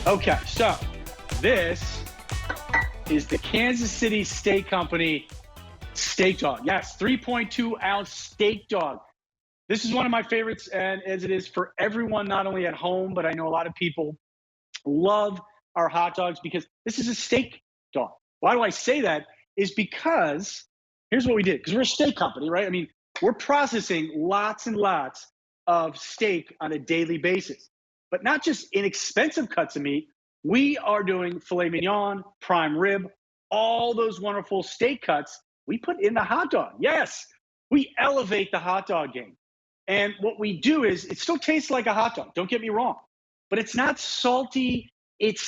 Okay, so this is the Kansas City Steak Company steak dog. Yes, 3.2-ounce steak dog. This is one of my favorites, and as it is for everyone, not only at home, but I know a lot of people love our hot dogs because this is a steak dog. Why do I say that? Is because here's what we did. Because we're a steak company, right? I mean, we're processing lots and lots of steak on a daily basis, but not just inexpensive cuts of meat. We are doing filet mignon, prime rib, all those wonderful steak cuts we put in the hot dog. Yes, we elevate the hot dog game. And what we do is it still tastes like a hot dog. Don't get me wrong, but it's not salty. It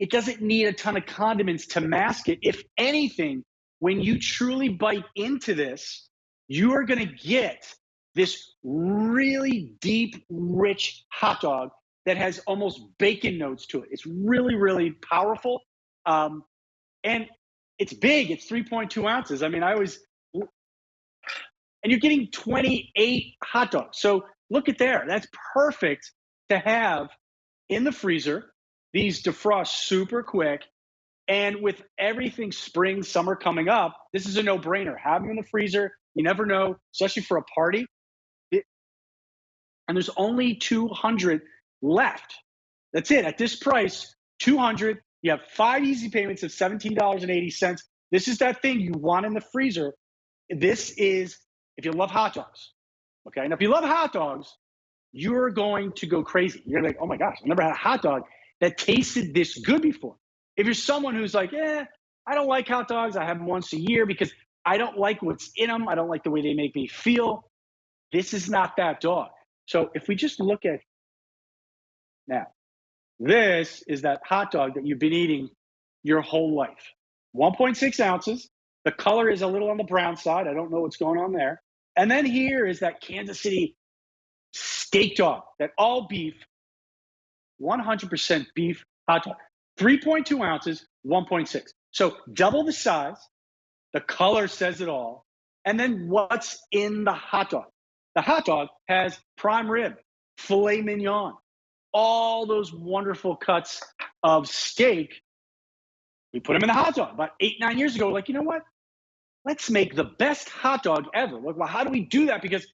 doesn't need a ton of condiments to mask it. If anything, when you truly bite into this, you are going to get this really deep, rich hot dog that has almost bacon notes to it. It's really, really powerful. And it's big. It's 3.2 ounces. I mean, and you're getting 28 hot dogs. So look at there. That's perfect to have in the freezer. These defrost super quick. And with everything spring, summer coming up, this is a no-brainer. Have them in the freezer. You never know, especially for a party. And there's only 200 left. That's it. At this price, 200. You have 5 easy payments of $17.80. This is that thing you want in the freezer. This is if you love hot dogs. Okay. And if you love hot dogs, you're going to go crazy. You're like, oh my gosh, I never had a hot dog that tasted this good before. If you're someone who's like, I don't like hot dogs. I have them once a year because I don't like what's in them. I don't like the way they make me feel. This is not that dog. So if we just look at now, this is that hot dog that you've been eating your whole life. 1.6 ounces. The color is a little on the brown side. I don't know what's going on there. And then here is that Kansas City steak dog, that all beef, 100% beef hot dog. 3.2 ounces, 1.6. So double the size. The color says it all. And then what's in the hot dog? The hot dog has prime rib, filet mignon, all those wonderful cuts of steak. We put them in the hot dog about 8-9 years ago. Like, you know what? Let's make the best hot dog ever. Like, well, how do we do that? Because,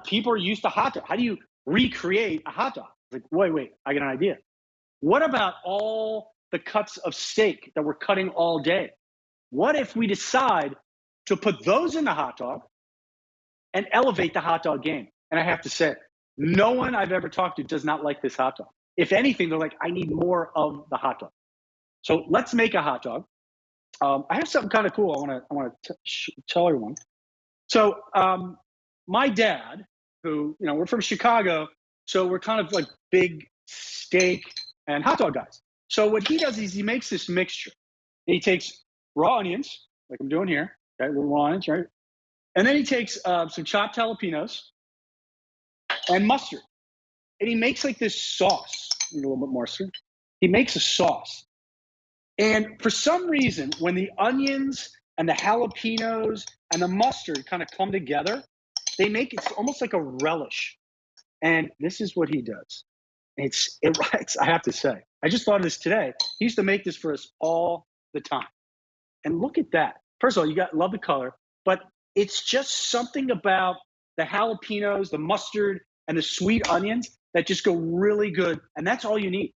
people are used to hot dog. How do you recreate a hot dog? Like, wait, I got an idea. What about all the cuts of steak that we're cutting all day? What if we decide to put those in the hot dog and elevate the hot dog game? And I have to say, no one I've ever talked to does not like this hot dog. If anything, they're like, I need more of the hot dog. So let's make a hot dog. I have something kind of cool I want to tell everyone. So my dad, who, we're from Chicago, so we're kind of like big steak and hot dog guys. So what he does is he makes this mixture. And he takes raw onions, like I'm doing here, okay, little raw onions, right? And then he takes some chopped jalapenos and mustard. And he makes like this sauce. A little bit more, sir. He makes a sauce. And for some reason, when the onions and the jalapenos and the mustard kind of come together, they make it almost like a relish. And this is what he does. I have to say, I just thought of this today. He used to make this for us all the time. And look at that. First of all, love the color, but it's just something about the jalapenos, the mustard, and the sweet onions that just go really good. And that's all you need.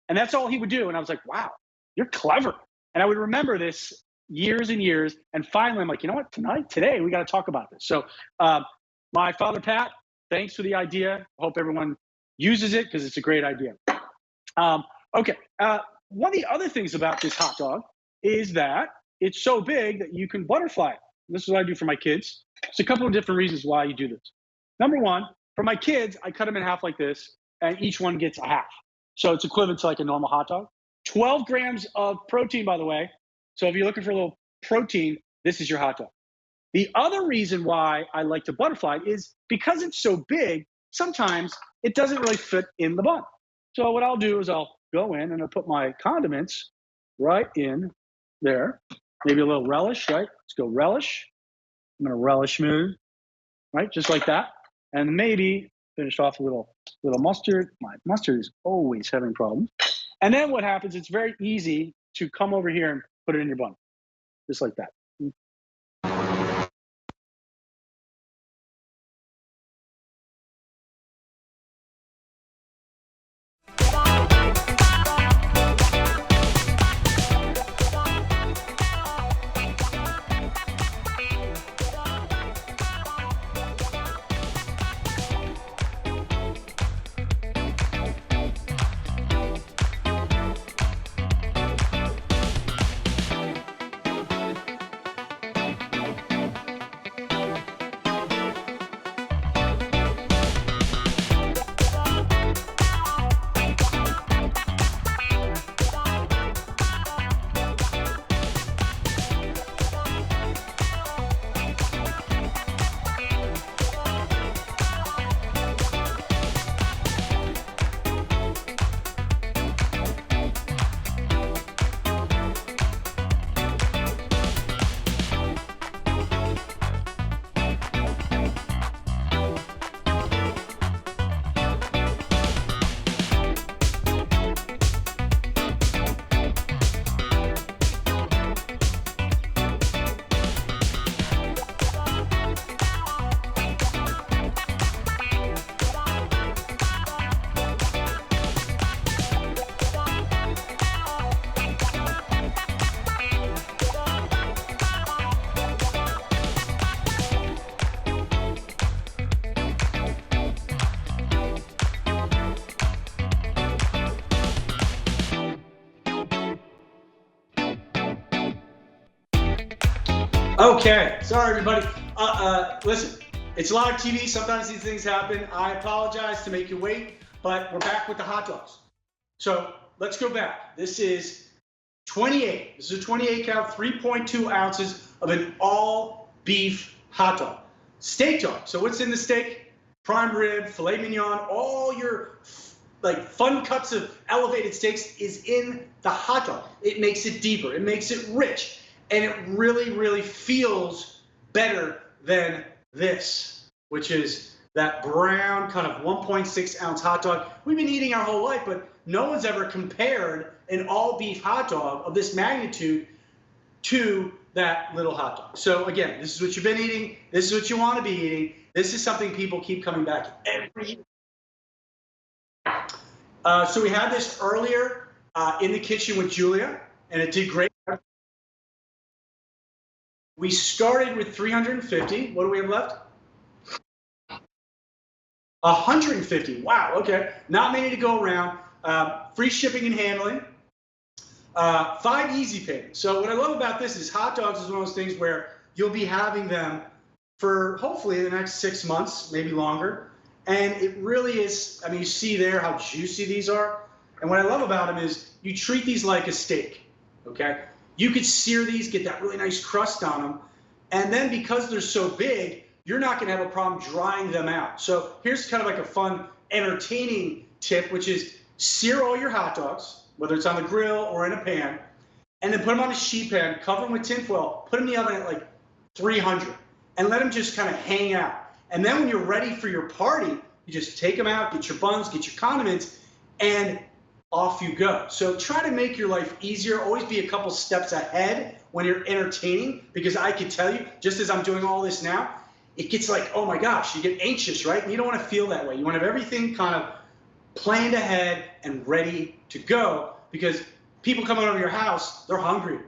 And that's all he would do. And I was like, wow, you're clever. And I would remember this years and years. And finally, I'm like, you know what? Today, we got to talk about this. So my father, Pat, thanks for the idea. I hope everyone uses it because it's a great idea. Okay. One of the other things about this hot dog is that it's so big that you can butterfly it. This is what I do for my kids. There's a couple of different reasons why you do this. Number one, for my kids, I cut them in half like this, and each one gets a half. So it's equivalent to like a normal hot dog. 12 grams of protein, by the way. So if you're looking for a little protein, this is your hot dog. The other reason why I like to butterfly it is because it's so big, sometimes it doesn't really fit in the bun. So what I'll do is I'll go in and I'll put my condiments right in there. Maybe a little relish, right? Let's go relish. I'm going to relish mood, right? Just like that. And maybe finish off a little mustard. My mustard is always having problems. And then what happens, it's very easy to come over here and put it in your bun, just like that. Okay, sorry everybody. Listen, it's live TV. Sometimes these things happen. I apologize to make you wait, but we're back with the hot dogs. So let's go back. This is 28. This is a 28 count, 3.2 ounces of an all beef hot dog. Steak dog. So what's in the steak? Prime rib, filet mignon, all your like fun cuts of elevated steaks is in the hot dog. It makes it deeper. It makes it rich. And it really, really feels better than this, which is that brown kind of 1.6 ounce hot dog we've been eating our whole life, but no one's ever compared an all beef hot dog of this magnitude to that little hot dog. So again, this is what you've been eating. This is what you want to be eating. This is something people keep coming back every year. So we had this earlier in the kitchen with Julia, and it did great. We started with 350. What do we have left? 150. Wow, okay. Not many to go around. Free shipping and handling. 5 easy payments. So what I love about this is hot dogs is one of those things where you'll be having them for hopefully the next 6 months, maybe longer. And it really is, I mean, you see there how juicy these are. And what I love about them is you treat these like a steak, okay? You could sear these, get that really nice crust on them. And then because they're so big, you're not gonna have a problem drying them out. So here's kind of like a fun, entertaining tip, which is sear all your hot dogs, whether it's on the grill or in a pan, and then put them on a sheet pan, cover them with tin foil, put them in the oven at like 300, and let them just kind of hang out. And then when you're ready for your party, you just take them out, get your buns, get your condiments, and off you go. So try to make your life easier. Always be a couple steps ahead when you're entertaining, because I can tell you, just as I'm doing all this now, it gets like, oh my gosh, you get anxious, right? And you don't want to feel that way. You want to have everything kind of planned ahead and ready to go, because people coming over to your house, they're hungry.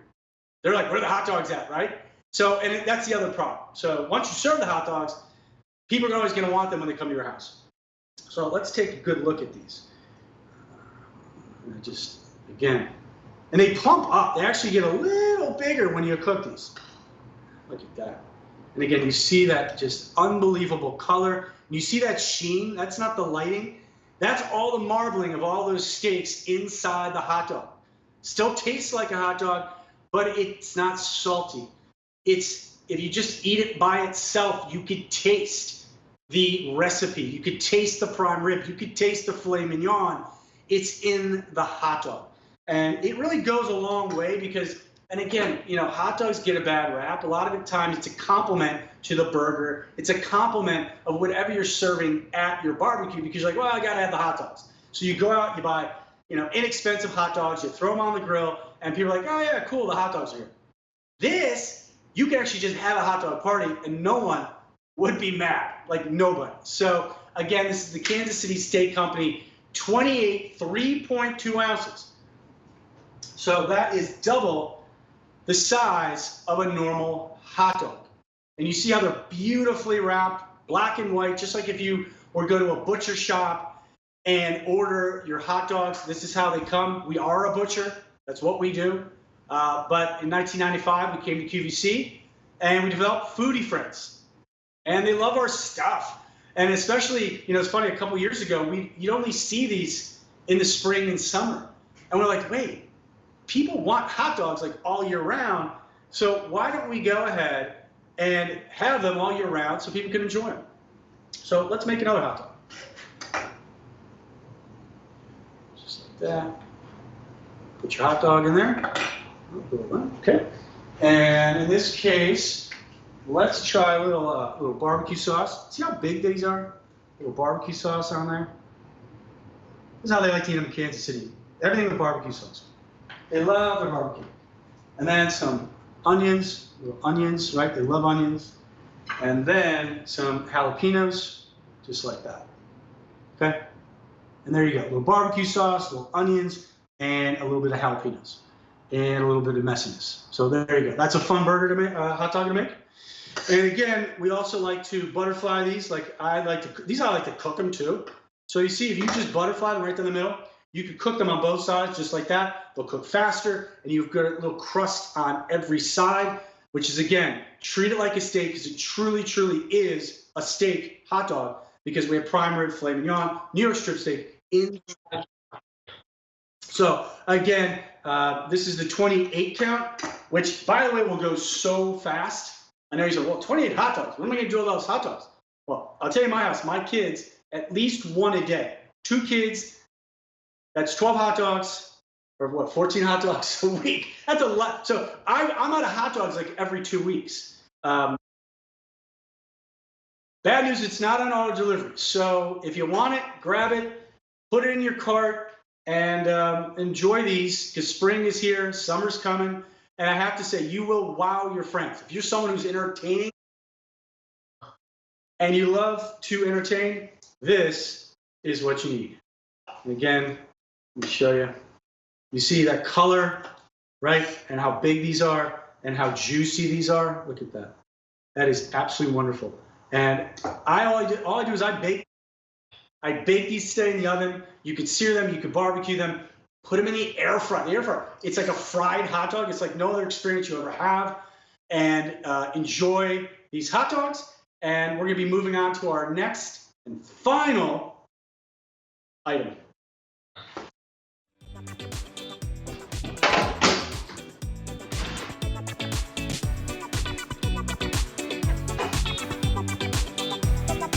They're like, where are the hot dogs at, right? So, and that's the other problem. So once you serve the hot dogs, people are always going to want them when they come to your house. So let's take a good look at these. Just, again, and they plump up. They actually get a little bigger when you cook these. Look at that. And again, you see that just unbelievable color. You see that sheen. That's not the lighting. That's all the marbling of all those steaks inside the hot dog. Still tastes like a hot dog, but it's not salty. It's, if you just eat it by itself, you could taste the recipe. You could taste the prime rib. You could taste the filet mignon. It's in the hot dog. And it really goes a long way because, and again, you know, hot dogs get a bad rap. A lot of the time it's a compliment to the burger. It's a compliment of whatever you're serving at your barbecue, because you're like, well, I gotta have the hot dogs. So you go out, you buy inexpensive hot dogs. You throw them on the grill, and people are like, oh yeah, cool, the hot dogs are here. This, you can actually just have a hot dog party, and no one would be mad, like nobody. So again, this is the Kansas City Steak Company, 28 3.2 ounces. So that is double the size of a normal hot dog. And you see how they're beautifully wrapped, black and white, just like if you were to go to a butcher shop and order your hot dogs. This is how they come. We are a butcher. That's what we do. But in 1995, we came to QVC, and we developed foodie friends. And they love our stuff. And especially, it's funny, a couple years ago, you'd only see these in the spring and summer. And we're like, wait, people want hot dogs like all year round, so why don't we go ahead and have them all year round so people can enjoy them? So let's make another hot dog. Just like that. Put your hot dog in there. Okay. And in this case, let's try a little barbecue sauce. See how big these are? A little barbecue sauce on there. This is how they like to eat them in Kansas City. Everything with barbecue sauce. They love their barbecue. And then some onions, little onions, right? They love onions. And then some jalapenos, just like that. Okay? And there you go. A little barbecue sauce, little onions, and a little bit of jalapenos. And a little bit of messiness. So there you go. That's a fun burger to make, hot dog to make. And again, we also like to butterfly these. I like to cook them too. So you see, if you just butterfly them right down the middle, you can cook them on both sides just like that. They'll cook faster, and you've got a little crust on every side, which is, again, treat it like a steak, because it truly, truly is a steak hot dog, because we have prime rib, filet mignon, New York strip steak in. So again, this is the 28 count, which, by the way, will go so fast. I know you said, well, 28 hot dogs. When am I going to do all those hot dogs? Well, I'll tell you, my house, my kids, at least one a day. 2 kids, that's 12 hot dogs, or what, 14 hot dogs a week. That's a lot. So I'm out of hot dogs like every 2 weeks. Bad news, it's not on auto delivery. So if you want it, grab it, put it in your cart, and enjoy these, because spring is here, summer's coming. And I have to say, you will wow your friends. If you're someone who's entertaining and you love to entertain, this is what you need. And again, let me show you. You see that color, right? And how big these are and how juicy these are. Look at that. That is absolutely wonderful. And all I do is I bake. I bake these today in the oven. You could sear them, you could barbecue them, put them in the air fryer. The air fryer, it's like a fried hot dog. It's like no other experience you ever have. And enjoy these hot dogs. And we're going to be moving on to our next and final item.